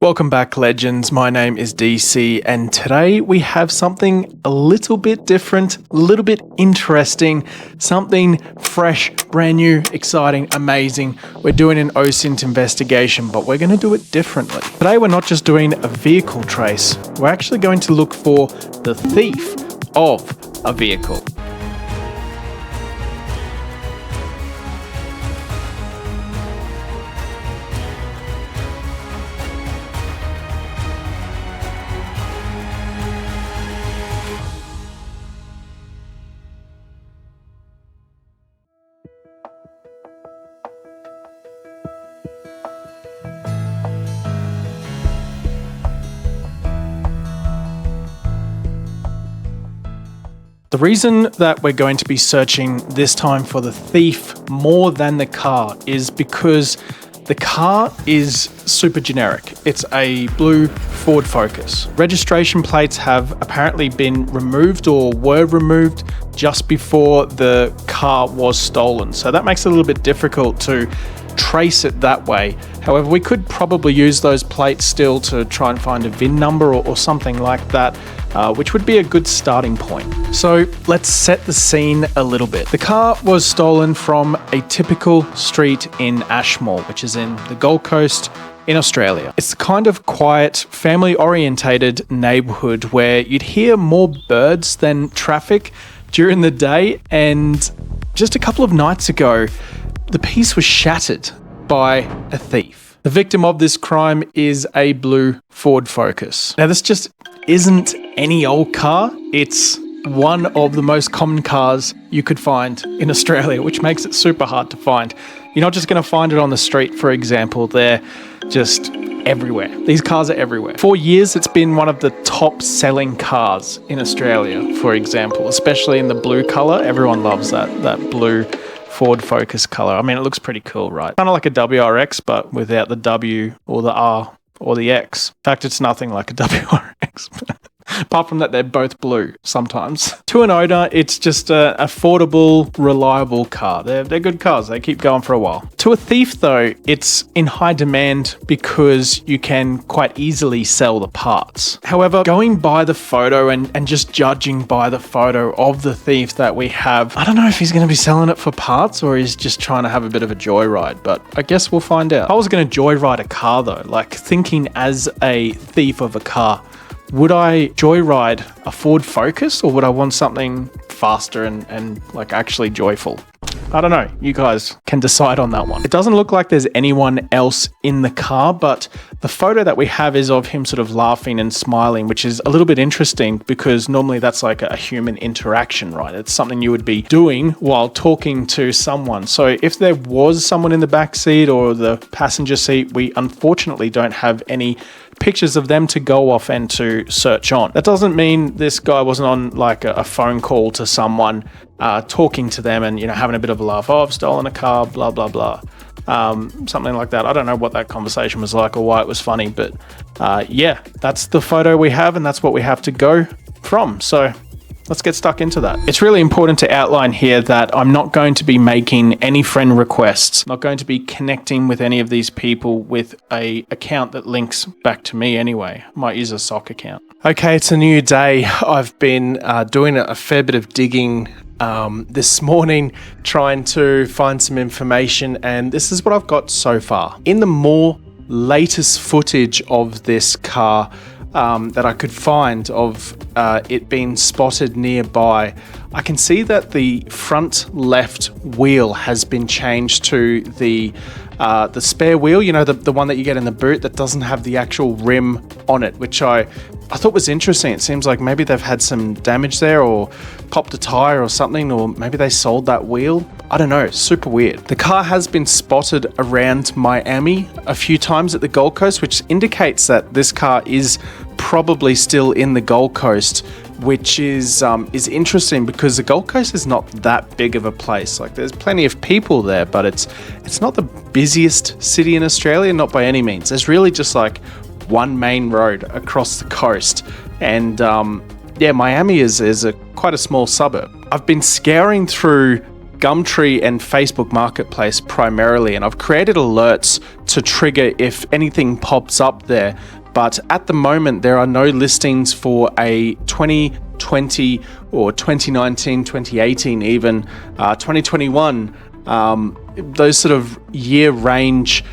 Welcome back, legends. My name is DC, and today we have something a little bit different, a little bit interesting, something fresh, brand new, exciting, amazing. We're doing an OSINT investigation, but we're going to do it differently. Today we're not just doing a vehicle trace, we're actually going to look for the thief of a vehicle. The reason that we're going to be searching this time for the thief more than the car is because the car is super generic. It's a blue Ford Focus. Registration plates have apparently been removed or were removed just before the car was stolen. So that makes it a little bit difficult to trace it that way. However, we could probably use those plates still to try and find a VIN number or something like that, which would be a good starting point. So let's set the scene a little bit. The car was stolen from a typical street in Ashmore, which is in the Gold Coast in Australia. It's the kind of quiet, family-orientated neighborhood where you'd hear more birds than traffic during the day, and just a couple of nights ago, the peace was shattered by a thief. The victim of this crime is a blue Ford Focus. Now, this just isn't any old car. It's one of the most common cars you could find in Australia, which makes it super hard to find. You're not just going to find it on the street, for example. They're just everywhere. These cars are everywhere. For years, it's been one of the top selling cars in Australia, for example, especially in the blue color. Everyone loves that blue Ford Focus color. I mean, it looks pretty cool, right? Kind of like a WRX, but without the W or the R or the X. In fact, it's nothing like a WRX. Apart from that, they're both blue sometimes. To an owner, it's just an affordable, reliable car. They're good cars. They keep going for a while. To a thief, though, it's in high demand because you can quite easily sell the parts. However, going by the photo and just judging by the photo of the thief that we have, I don't know if he's going to be selling it for parts or he's just trying to have a bit of a joyride, but I guess we'll find out. If I was going to joyride a car, though, like thinking as a thief of a car, would I joyride a Ford Focus or would I want something faster and like actually joyful? I don't know. You guys can decide on that one. It doesn't look like there's anyone else in the car, but the photo that we have is of him sort of laughing and smiling, which is a little bit interesting because normally that's like a human interaction, right? It's something you would be doing while talking to someone. So if there was someone in the back seat or the passenger seat, we unfortunately don't have any pictures of them to go off and to search on. That doesn't mean this guy wasn't on like a phone call to someone, talking to them and, you know, having a bit of a laugh. Oh, I've stolen a car, blah, blah, blah. Something like that. I don't know what that conversation was like or why it was funny, but yeah, that's the photo we have and that's what we have to go from. So let's get stuck into that. It's really important to outline here that I'm not going to be making any friend requests. I'm not going to be connecting with any of these people with an account that links back to me anyway. I might use a sock account. Okay, it's a new day. I've been doing a fair bit of digging this morning, trying to find some information, and this is what I've got so far. In the more latest footage of this car, that I could find of it being spotted nearby, I can see that the front left wheel has been changed to the spare wheel, you know, the one that you get in the boot that doesn't have the actual rim on it, which I thought was interesting. It seems like maybe they've had some damage there or popped a tire or something, or maybe they sold that wheel. I don't know, super weird. The car has been spotted around Miami a few times at the Gold Coast, which indicates that this car is probably still in the Gold Coast, which is interesting because the Gold Coast is not that big of a place. Like, there's plenty of people there, but it's not the busiest city in Australia, not by any means. There's really just like one main road across the coast, and yeah, Miami is quite a small suburb. I've been scouring through Gumtree and Facebook Marketplace primarily, and I've created alerts to trigger if anything pops up there. But at the moment, there are no listings for a 2020 or 2019, 2018, even 2021, those sort of year range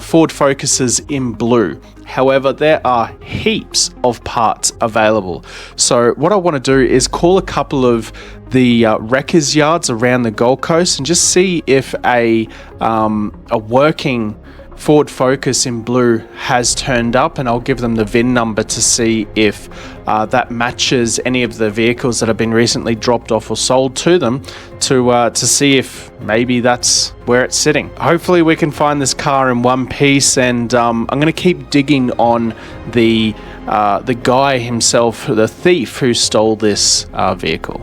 Ford Focuses in blue. However, there are heaps of parts available. So what I want to do is call a couple of the wreckers yards around the Gold Coast and just see if a working Ford Focus in blue has turned up, and I'll give them the VIN number to see if that matches any of the vehicles that have been recently dropped off or sold to them, to see if maybe that's where it's sitting. Hopefully we can find this car in one piece, and I'm going to keep digging on the guy himself, the thief who stole this vehicle.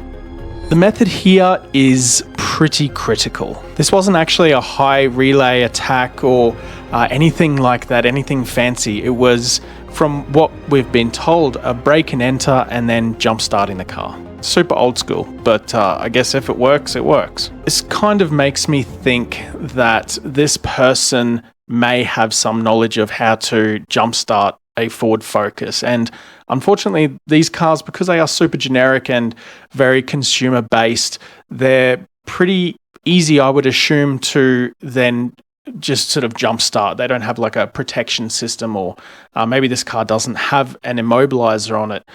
The method here is pretty critical. This wasn't actually a high relay attack or anything like that, anything fancy. It was, from what we've been told, a break and enter and then jump starting the car. Super old school, but I guess if it works, it works. This kind of makes me think that this person may have some knowledge of how to jumpstart a Ford Focus. And unfortunately, these cars, because they are super generic and very consumer based, they're pretty easy, I would assume, to then just sort of jumpstart. They don't have like a protection system, or maybe this car doesn't have an immobilizer on it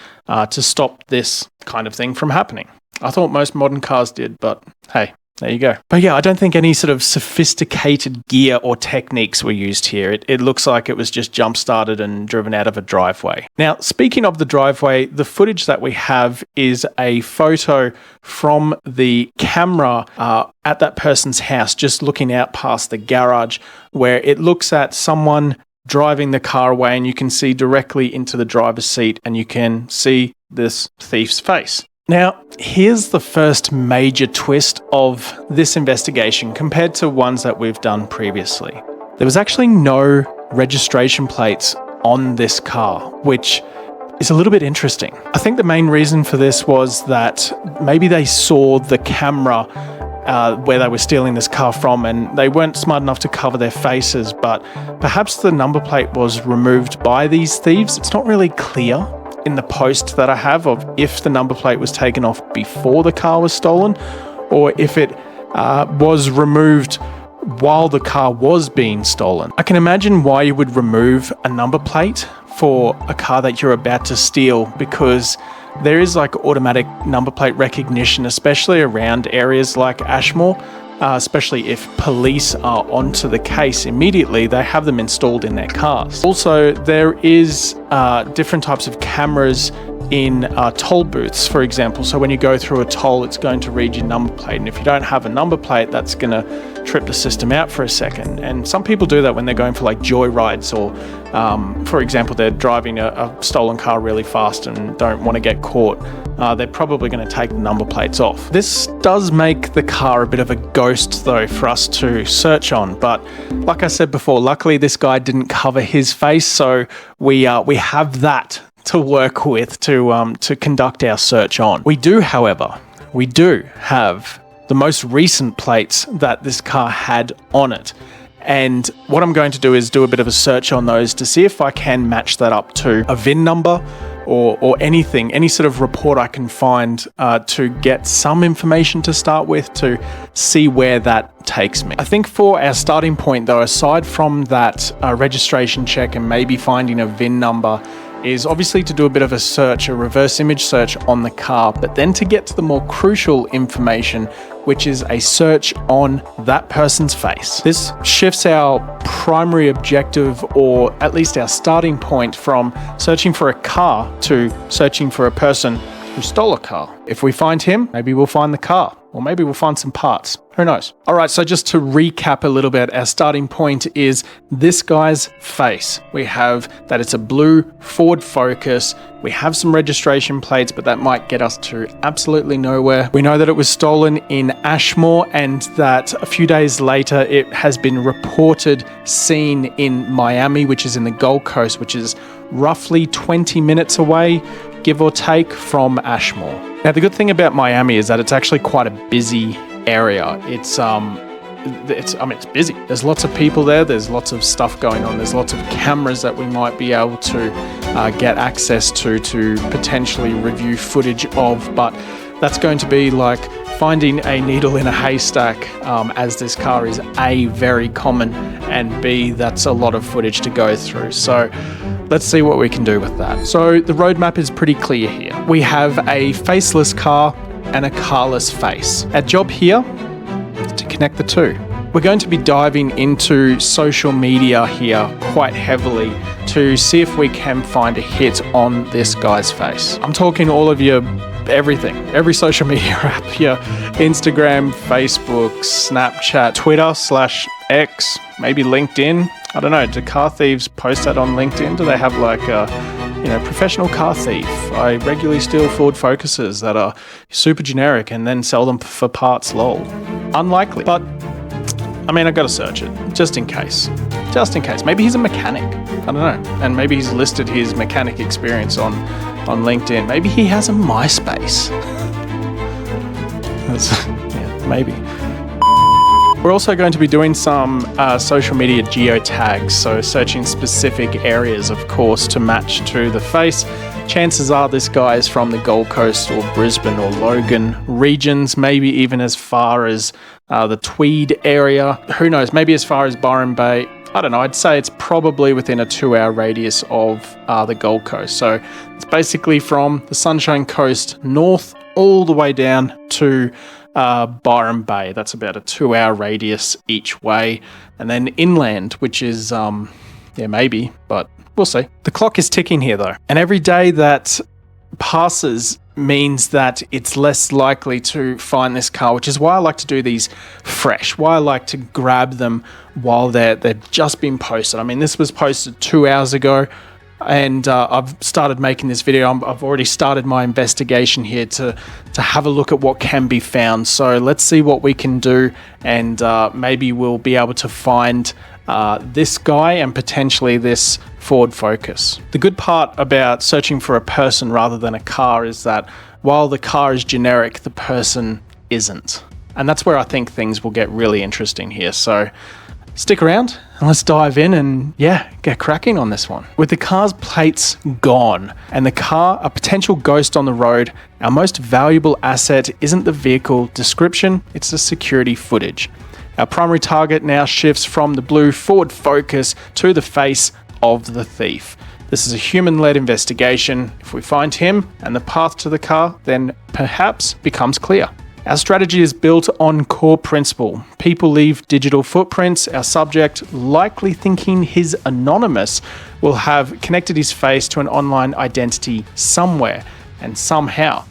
to stop this kind of thing from happening. I thought most modern cars did, but hey, there you go. But yeah, I don't think any sort of sophisticated gear or techniques were used here. It looks like it was just jump-started and driven out of a driveway. Now, speaking of the driveway, the footage that we have is a photo from the camera at that person's house, just looking out past the garage, where it looks at someone driving the car away, and you can see directly into the driver's seat, and you can see this thief's face. Now, here's the first major twist of this investigation compared to ones that we've done previously. There was actually no registration plates on this car, which is a little bit interesting. I think the main reason for this was that maybe they saw the camera where they were stealing this car from, and they weren't smart enough to cover their faces, but perhaps the number plate was removed by these thieves. It's not really clear in the post that I have of if the number plate was taken off before the car was stolen, or if it was removed while the car was being stolen. I can imagine why you would remove a number plate for a car that you're about to steal, because there is like automatic number plate recognition, especially around areas like Ashmore. Especially if police are onto the case immediately, they have them installed in their cars. Also, there is different types of cameras in toll booths, for example. So when you go through a toll, it's going to read your number plate. And if you don't have a number plate, that's going to trip the system out for a second. And some people do that when they're going for like joyrides, or for example, they're driving a stolen car really fast and don't want to get caught. They're probably going to take the number plates off. This does make the car a bit of a ghost though for us to search on. But like I said before, luckily this guy didn't cover his face. So we have that to work with to conduct our search on. We do, however, have the most recent plates that this car had on it. And what I'm going to do is do a bit of a search on those to see if I can match that up to a VIN number or anything, any sort of report I can find to get some information to start with to see where that takes me. I think for our starting point though, aside from that registration check and maybe finding a VIN number, is obviously to do a bit of a search, a reverse image search on the car, but then to get to the more crucial information, which is a search on that person's face. This shifts our primary objective, or at least our starting point, from searching for a car to searching for a person who stole a car. If we find him, maybe we'll find the car, or maybe we'll find some parts. Who knows? All right, so just to recap a little bit, our starting point is this guy's face. We have that it's a blue Ford Focus. We have some registration plates, but that might get us to absolutely nowhere. We know that it was stolen in Ashmore, and that a few days later it has been reported seen in Miami, which is in the Gold Coast, which is roughly 20 minutes away, give or take, from Ashmore. Now, the good thing about Miami is that it's actually quite a busy area. It's it's busy. There's lots of people there. There's lots of stuff going on. There's lots of cameras that we might be able to get access to potentially review footage of. But that's going to be like finding a needle in a haystack, as this car is A, very common, and B, that's a lot of footage to go through. So let's see what we can do with that. So the roadmap is pretty clear here. We have a faceless car and a carless face. Our job here is to connect the two. We're going to be diving into social media here quite heavily to see if we can find a hit on this guy's face. I'm talking all of your everything, every social media app, your Instagram, Facebook, Snapchat, Twitter/X, maybe LinkedIn. I don't know, do car thieves post that on LinkedIn? Do they have like a, professional car thief? I regularly steal Ford Focuses that are super generic and then sell them for parts, lol. Unlikely, but I gotta search it, just in case. Just in case. Maybe he's a mechanic, I don't know. And maybe he's listed his mechanic experience on LinkedIn. Maybe he has a MySpace. Maybe. We're also going to be doing some social media geotags, so searching specific areas, of course, to match to the face. Chances are this guy is from the Gold Coast or Brisbane or Logan regions, maybe even as far as the Tweed area. Who knows, maybe as far as Byron Bay. I don't know, I'd say it's probably within a 2-hour radius of the Gold Coast. So it's basically from the Sunshine Coast north all the way down to Byron Bay. That's about a 2-hour radius each way. And then inland, which is, maybe, but we'll see. The clock is ticking here though. And every day that passes means that it's less likely to find this car, which is why I like to do these fresh, why I like to grab them while they've just been posted. This was posted 2 hours ago, and I've started making this video. I've already started my investigation here to have a look at what can be found. So let's see what we can do, and maybe we'll be able to find this guy and potentially this Ford Focus. The good part about searching for a person rather than a car is that while the car is generic, the person isn't. And that's where I think things will get really interesting here. So stick around and let's dive in and get cracking on this one. With the car's plates gone and the car a potential ghost on the road, our most valuable asset isn't the vehicle description, it's the security footage. Our primary target now shifts from the blue Ford Focus to the face of the thief. This is a human-led investigation. If we find him and the path to the car, then perhaps becomes clear. Our strategy is built on core principle. People leave digital footprints. Our subject, likely thinking he's anonymous, will have connected his face to an online identity somewhere and somehow.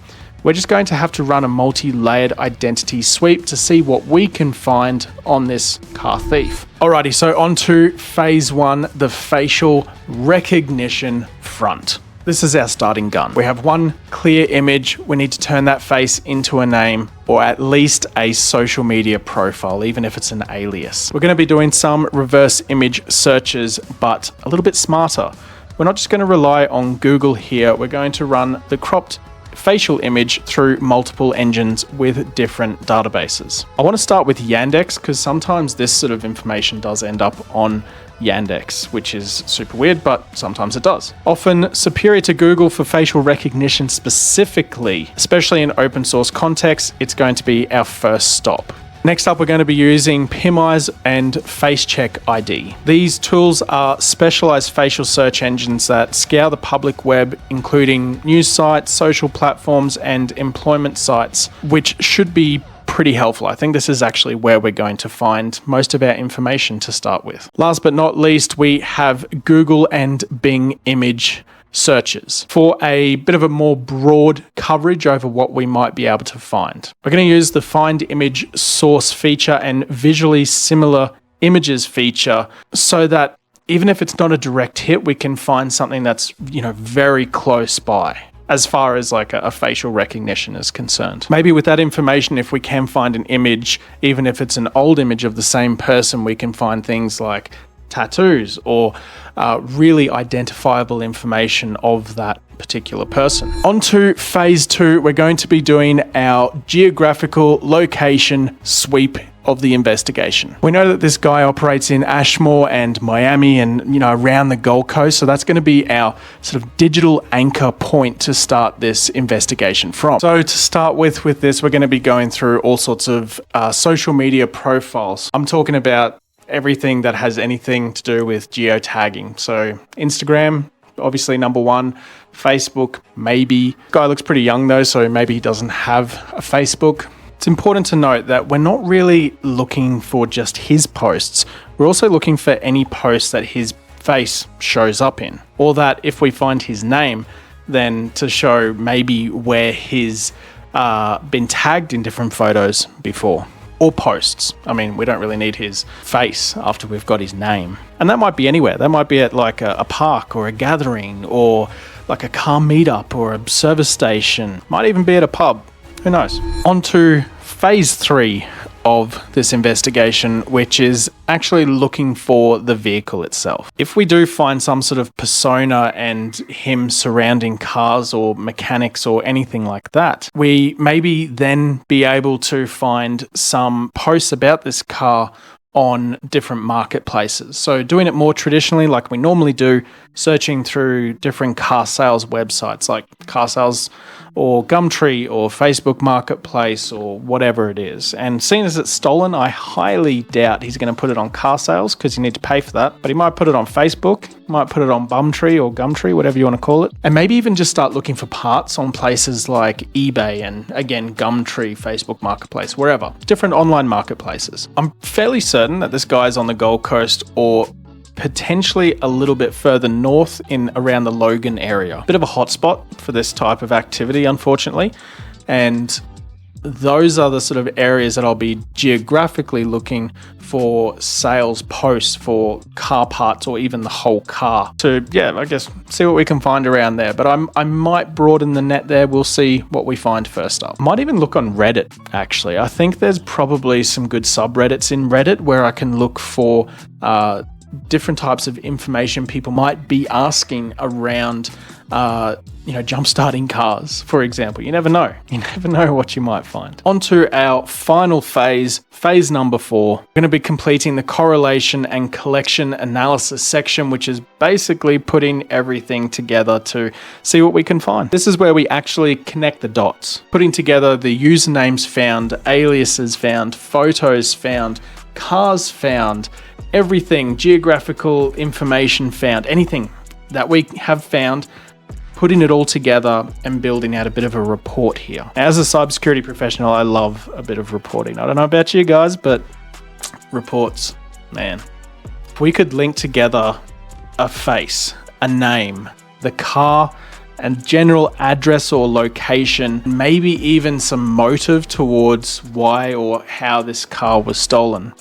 We're just going to have to run a multi-layered identity sweep to see what we can find on this car thief. Alrighty, so on to phase 1, the facial recognition front. This is our starting gun. We have one clear image. We need to turn that face into a name or at least a social media profile, even if it's an alias. We're going to be doing some reverse image searches, but a little bit smarter. We're not just going to rely on Google here. We're going to run the cropped facial image through multiple engines with different databases. I want to start with Yandex because sometimes this sort of information does end up on Yandex, which is super weird, but sometimes it does. Often superior to Google for facial recognition specifically, especially in open source context, it's going to be our first stop. Next up, we're going to be using PimEyes and FaceCheck ID. These tools are specialized facial search engines that scour the public web, including news sites, social platforms, and employment sites, which should be pretty helpful. I think this is actually where we're going to find most of our information to start with. Last but not least, we have Google and Bing image searches for a bit of a more broad coverage over what we might be able to find. We're going to use the Find Image Source feature and Visually Similar Images feature so that even if it's not a direct hit, we can find something that's, very close by as far as like a facial recognition is concerned. Maybe with that information, if we can find an image, even if it's an old image of the same person, we can find things like tattoos or really identifiable information of that particular person. On to phase 2, we're going to be doing our geographical location sweep of the investigation. We know that this guy operates in Ashmore and Miami and, around the Gold Coast. So that's going to be our sort of digital anchor point to start this investigation from. So to start with this, we're going to be going through all sorts of social media profiles. I'm talking about everything that has anything to do with geotagging. So Instagram, obviously number one. Facebook, maybe. Guy looks pretty young though, so maybe he doesn't have a Facebook. It's important to note that we're not really looking for just his posts. We're also looking for any posts that his face shows up in, or that if we find his name, then to show maybe where he's been tagged in different photos before. Or posts. I mean, we don't really need his face after we've got his name. And that might be anywhere. That might be at like a park or a gathering or like a car meetup or a service station. Might even be at a pub. Who knows? On to phase 3 of this investigation, which is actually looking for the vehicle itself. If we do find some sort of persona and him surrounding cars or mechanics or anything like that, we maybe then be able to find some posts about this car on different marketplaces. So doing it more traditionally like we normally do, searching through different car sales websites like car sales or Gumtree or Facebook Marketplace or whatever it is. And seeing as it's stolen, I highly doubt he's going to put it on car sales because you need to pay for that. But he might put it on Facebook, might put it on Bumtree or Gumtree, whatever you want to call it. And maybe even just start looking for parts on places like eBay and again, Gumtree, Facebook Marketplace, wherever. Different online marketplaces. I'm fairly certain that this guy's on the Gold Coast or potentially a little bit further north in around the Logan area. Bit of a hotspot for this type of activity, unfortunately. And those are the sort of areas that I'll be geographically looking for sales posts for car parts or even the whole car. So yeah, I guess see what we can find around there. But I might broaden the net there. We'll see what we find first up. Might even look on Reddit, actually. I think there's probably some good subreddits in Reddit where I can look for different types of information people might be asking around, jump-starting cars, for example. You never know. You never know what you might find. On to our final phase number 4. We're going to be completing the correlation and collection analysis section, which is basically putting everything together to see what we can find. This is where we actually connect the dots, putting together the usernames found, aliases found, photos found, cars found, everything, geographical information found, anything that we have found, putting it all together and building out a bit of a report here. As a cybersecurity professional, I love a bit of reporting. I don't know about you guys, but reports, man. If we could link together a face, a name, the car, and general address or location, maybe even some motive towards why or how this car was stolen.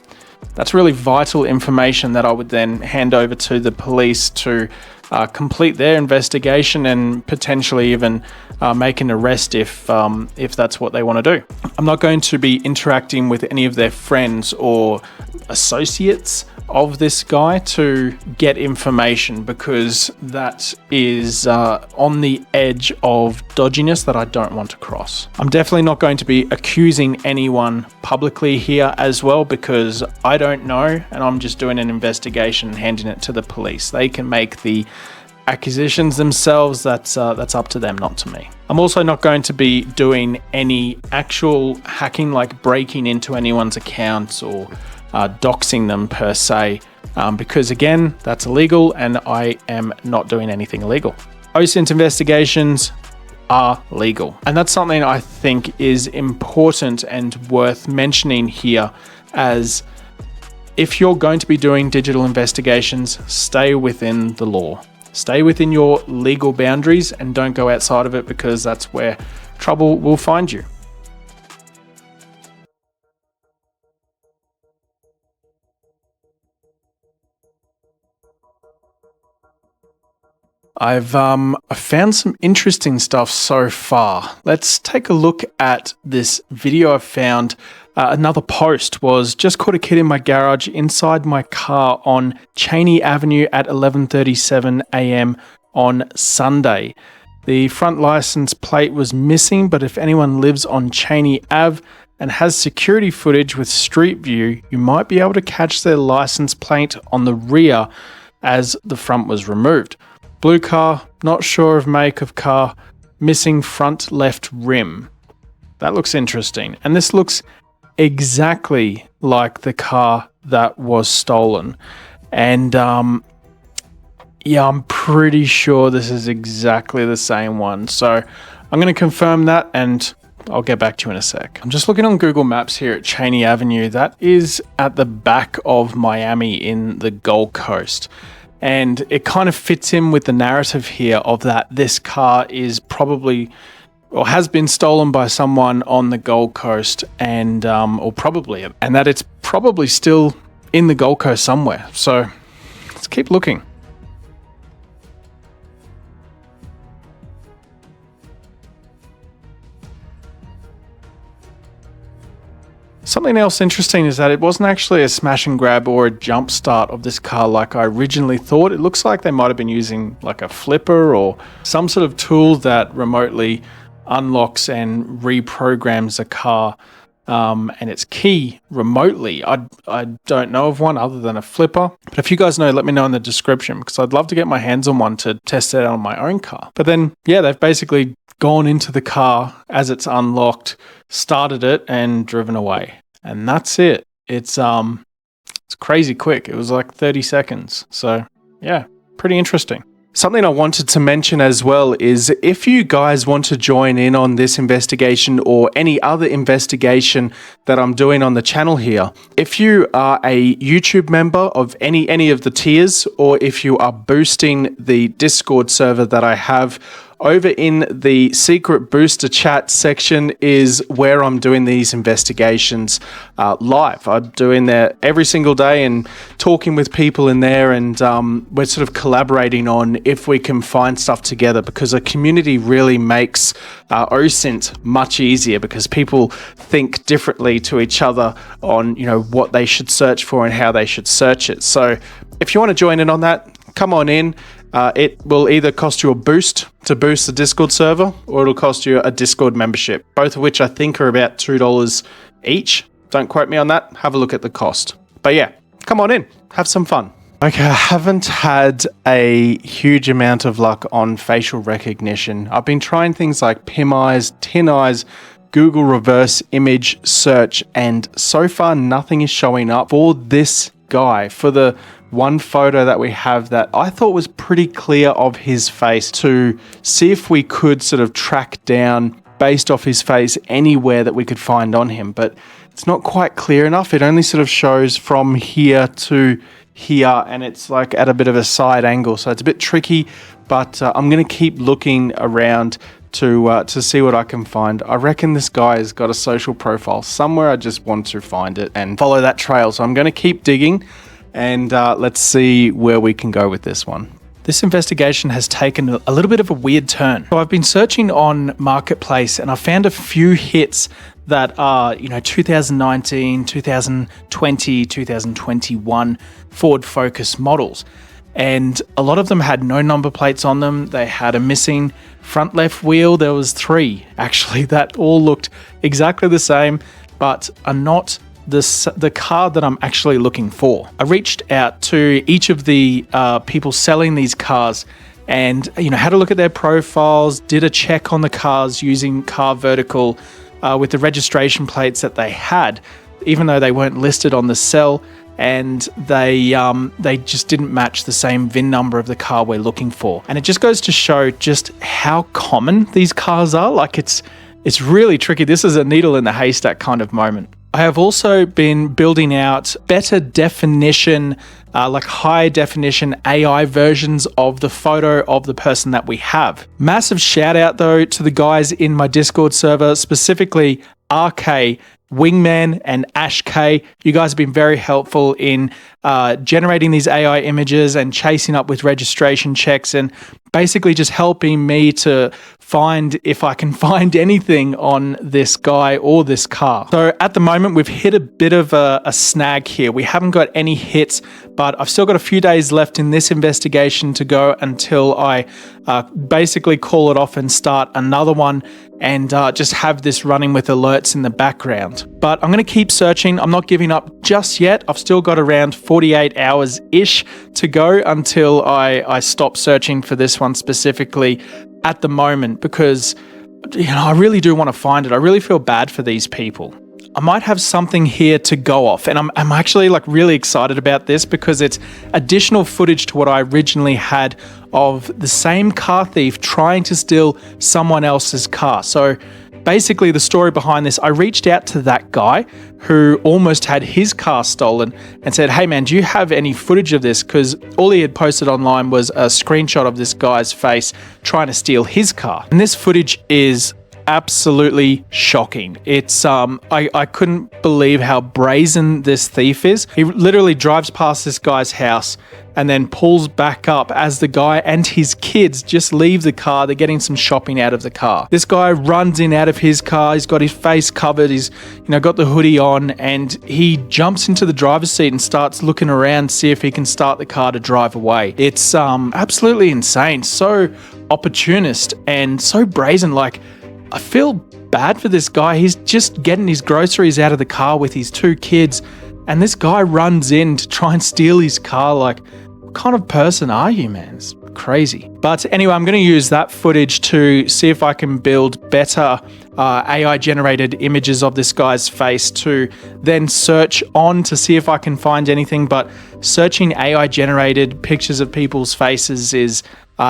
That's really vital information that I would then hand over to the police to complete their investigation and potentially even make an arrest if that's what they want to do. I'm not going to be interacting with any of their friends or associates of this guy to get information because that is on the edge of dodginess that I don't want to cross. I'm definitely not going to be accusing anyone publicly here as well because I don't know and I'm just doing an investigation and handing it to the police. They can make the acquisitions themselves. That's up to them, not to me. I'm also not going to be doing any actual hacking like breaking into anyone's accounts or doxing them per se, because again, that's illegal and I am not doing anything illegal. OSINT investigations are legal. And that's something I think is important and worth mentioning here, as if you're going to be doing digital investigations, stay within the law. Stay within your legal boundaries and don't go outside of it, because that's where trouble will find you. I've found some interesting stuff so far. Let's take a look at this video I found. Another post was, just caught a kid in my garage inside my car on Cheney Avenue at 11:37 a.m. on Sunday. The front license plate was missing, but if anyone lives on Cheney Ave and has security footage with Street View, you might be able to catch their license plate on the rear as the front was removed. Blue car, not sure of make of car, missing front left rim. That looks interesting. And this looks exactly like the car that was stolen. And yeah, I'm pretty sure this is exactly the same one. So I'm going to confirm that and I'll get back to you in a sec. I'm just looking on Google Maps here at Cheney Avenue. That is at the back of Miami in the Gold Coast. And it kind of fits in with the narrative here of that this car is probably or has been stolen by someone on the Gold Coast and that it's probably still in the Gold Coast somewhere. So let's keep looking. Something else interesting is that it wasn't actually a smash and grab or a jump start of this car like I originally thought. It looks like they might have been using like a flipper or some sort of tool that remotely unlocks and reprograms a car and its key remotely. I don't know of one other than a flipper. But if you guys know, let me know in the description because I'd love to get my hands on one to test it out on my own car. But then, yeah, they've basically gone into the car as it's unlocked, started it and driven away. And that's it. It's crazy quick. It was like 30 seconds. So yeah, pretty interesting. Something I wanted to mention as well is if you guys want to join in on this investigation or any other investigation that I'm doing on the channel here, if you are a YouTube member of any of the tiers, or if you are boosting the Discord server that I have, over in the secret booster chat section is where I'm doing these investigations live. I'm doing that every single day and talking with people in there, and we're sort of collaborating on if we can find stuff together, because a community really makes OSINT much easier because people think differently to each other on, you know, what they should search for and how they should search it. So if you want to join in on that, come on in. It will either cost you a boost to boost the Discord server, or it'll cost you a Discord membership, both of which I think are about $2 each. Don't quote me on that. Have a look at the cost. But yeah, come on in. Have some fun. Okay, I haven't had a huge amount of luck on facial recognition. I've been trying things like PIM eyes, tin eyes, Google reverse image search, and so far nothing is showing up for this guy, for the one photo that we have that I thought was pretty clear of his face, to see if we could sort of track down based off his face anywhere that we could find on him. But it's not quite clear enough. It only sort of shows from here to here, and it's like at a bit of a side angle. So it's a bit tricky, but I'm going to keep looking around to see what I can find. I reckon this guy has got a social profile somewhere. I just want to find it and follow that trail. So I'm going to keep digging. And let's see where we can go with this one. This investigation has taken a little bit of a weird turn. So I've been searching on Marketplace and I found a few hits that are, 2019, 2020, 2021 Ford Focus models. And a lot of them had no number plates on them. They had a missing front left wheel. There was 3 actually that all looked exactly the same, but are not the car that I'm actually looking for. I reached out to each of the people selling these cars and had a look at their profiles, did a check on the cars using Car Vertical with the registration plates that they had, even though they weren't listed on the cell, and they just didn't match the same VIN number of the car we're looking for. And it just goes to show just how common these cars are. Like it's really tricky. This is a needle in the haystack kind of moment. I have also been building out better definition, like high definition AI versions of the photo of the person that we have. Massive shout out though to the guys in my Discord server, specifically RK, Wingman and Ash K. You guys have been very helpful in generating these AI images and chasing up with registration checks and basically just helping me to find if I can find anything on this guy or this car. So at the moment, we've hit a bit of a snag here. We haven't got any hits, but I've still got a few days left in this investigation to go until I basically call it off and start another one and just have this running with alerts in the background. But I'm going to keep searching. I'm not giving up just yet. I've still got around 48 hours-ish to go until I stop searching for this one specifically at the moment, because I really do want to find it. I really feel bad for these people. I might have something here to go off, and I'm actually really excited about this because it's additional footage to what I originally had of the same car thief trying to steal someone else's car. So basically the story behind this, I reached out to that guy who almost had his car stolen and said, hey man, do you have any footage of this? Because all he had posted online was a screenshot of this guy's face trying to steal his car. And this footage is absolutely shocking. It's I couldn't believe how brazen this thief is. He literally drives past this guy's house and then pulls back up as the guy and his kids just leave the car. They're getting some shopping out of the car. This guy runs in out of his car. He's got his face covered. He's got the hoodie on, and he jumps into the driver's seat and starts looking around to see if he can start the car to drive away. It's absolutely insane. So opportunist and so brazen. I feel bad for this guy. He's just getting his groceries out of the car with his two kids, and this guy runs in to try and steal his car. What kind of person are you, man? It's crazy. But anyway, I'm going to use that footage to see if I can build better AI-generated images of this guy's face to then search on to see if I can find anything. But searching AI-generated pictures of people's faces is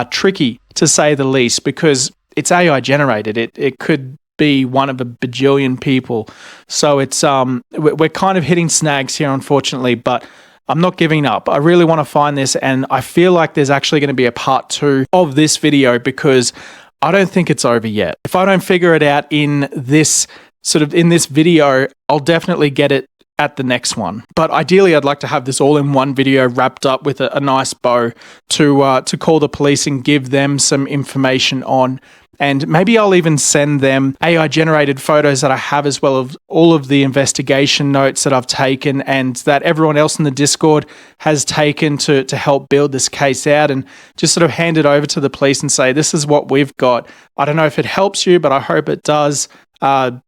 tricky, to say the least, because it's AI generated. It could be one of a bajillion people. So it's we're kind of hitting snags here, unfortunately, but I'm not giving up. I really want to find this, and I feel like there's actually going to be a part 2 of this video because I don't think it's over yet. If I don't figure it out in this video, I'll definitely get it at the next one. But ideally, I'd like to have this all in one video wrapped up with a nice bow to call the police and give them some information on. And maybe I'll even send them AI-generated photos that I have, as well as all of the investigation notes that I've taken and that everyone else in the Discord has taken to help build this case out, and just sort of hand it over to the police and say, this is what we've got. I don't know if it helps you, but I hope it does. Off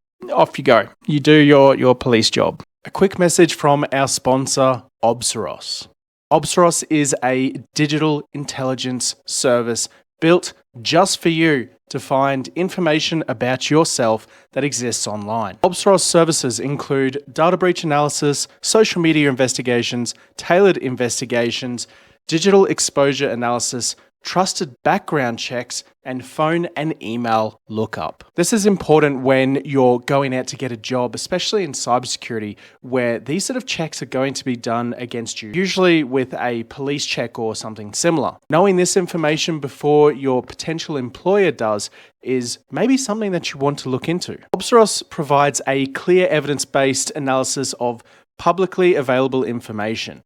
you go. You do your police job. A quick message from our sponsor, Obseros. Obseros is a digital intelligence service built just for you to find information about yourself that exists online. Obseros services include data breach analysis, social media investigations, tailored investigations, digital exposure analysis, trusted background checks, and phone and email lookup. This is important when you're going out to get a job, especially in cybersecurity, where these sort of checks are going to be done against you, usually with a police check or something similar. Knowing this information before your potential employer does is maybe something that you want to look into. Obseros provides a clear evidence-based analysis of publicly available information.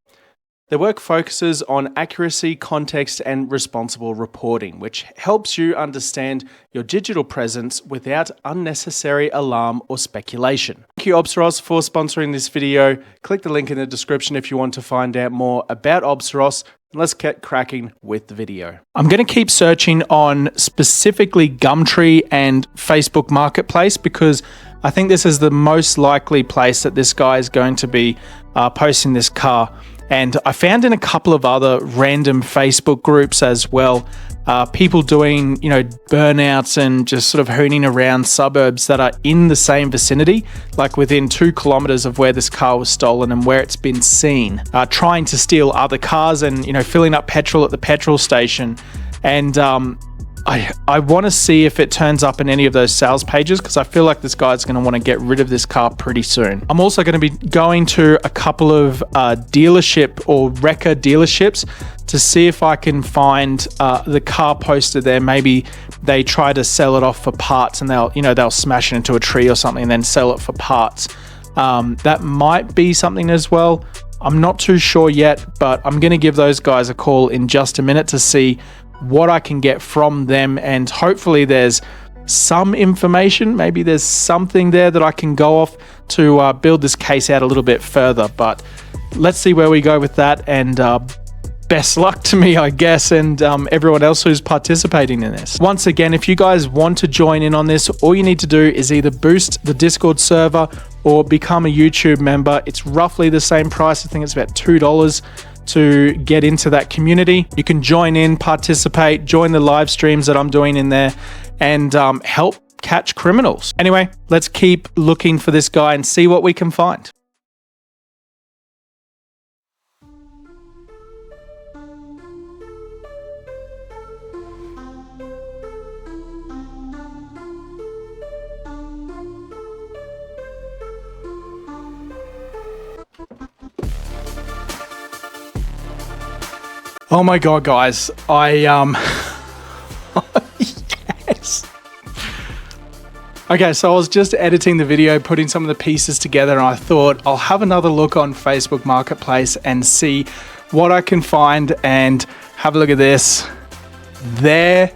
Their work focuses on accuracy, context, and responsible reporting, which helps you understand your digital presence without unnecessary alarm or speculation. Thank you, Obseros, for sponsoring this video. Click the link in the description if you want to find out more about Obseros. Let's get cracking with the video. I'm going to keep searching on specifically Gumtree and Facebook Marketplace because I think this is the most likely place that this guy is going to be posting this car. And I found in a couple of other random Facebook groups as well, people doing, burnouts and just sort of hooning around suburbs that are in the same vicinity, like within 2 kilometers of where this car was stolen and where it's been seen, trying to steal other cars and, filling up petrol at the petrol station. And I want to see if it turns up in any of those sales pages because I feel like this guy's going to want to get rid of this car pretty soon. I'm also going to be going to a couple of dealership or wrecker dealerships to see if I can find the car posted there. Maybe they try to sell it off for parts and they'll smash it into a tree or something and then sell it for parts. That might be something as well. I'm not too sure yet, but I'm going to give those guys a call in just a minute to see what I can get from them, and hopefully there's some information, maybe there's something there that I can go off to build this case out a little bit further. But let's see where we go with that, and best luck to me, I guess, and everyone else who's participating in this. Once again, if you guys want to join in on this, all you need to do is either boost the Discord server or become a YouTube member. It's roughly the same price. I think it's about $2 to get into that community. You can join in, participate, join the live streams that I'm doing in there, and help catch criminals. Anyway, let's keep looking for this guy and see what we can find. Oh my god, guys, yes. Okay, so I was just editing the video, putting some of the pieces together, and I thought I'll have another look on Facebook Marketplace and see what I can find, and have a look at this. There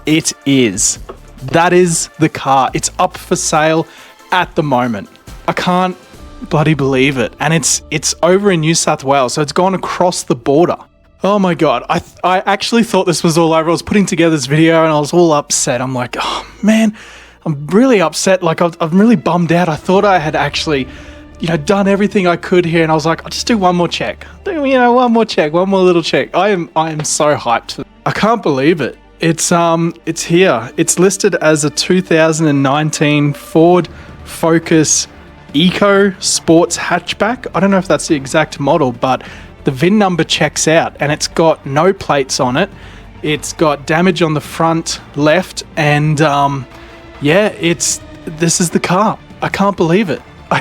it is. That is the car. It's up for sale at the moment. I can't bloody believe it. And it's over in New South Wales, so it's gone across the border. Oh my god, I actually thought this was all over. I was putting together this video and I was all upset. I'm like, oh man, I'm really upset. Like, I'm really bummed out. I thought I had actually, done everything I could here, and I was like, I'll just do one more check. One more check, one more little check. I am so hyped. I can't believe it. It's here. It's listed as a 2019 Ford Focus Eco Sports hatchback. I don't know if that's the exact model, but the VIN number checks out, and it's got no plates on it. It's got damage on the front left, and yeah, this is the car. I can't believe it. I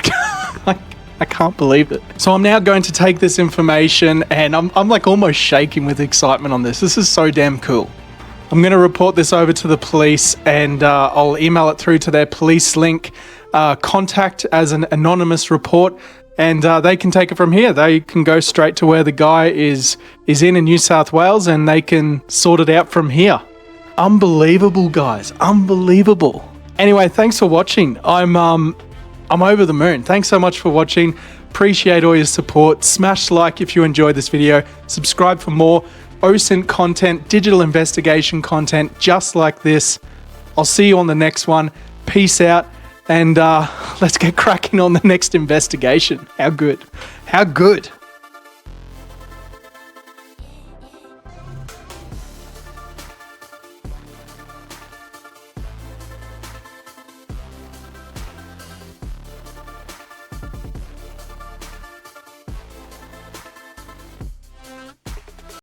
can't believe it. So I'm now going to take this information, and I'm like almost shaking with excitement on this. This is so damn cool. I'm going to report this over to the police, and I'll email it through to their police link, contact as an anonymous report, and they can take it from here. They can go straight to where the guy is in New South Wales, and they can sort it out from here. Unbelievable, guys. Unbelievable. Anyway, thanks for watching. I'm over the moon. Thanks so much for watching. Appreciate all your support. Smash like if you enjoyed this video. Subscribe for more OSINT content, digital investigation content just like this. I'll see you on the next one. Peace out. And let's get cracking on the next investigation. How good? How good?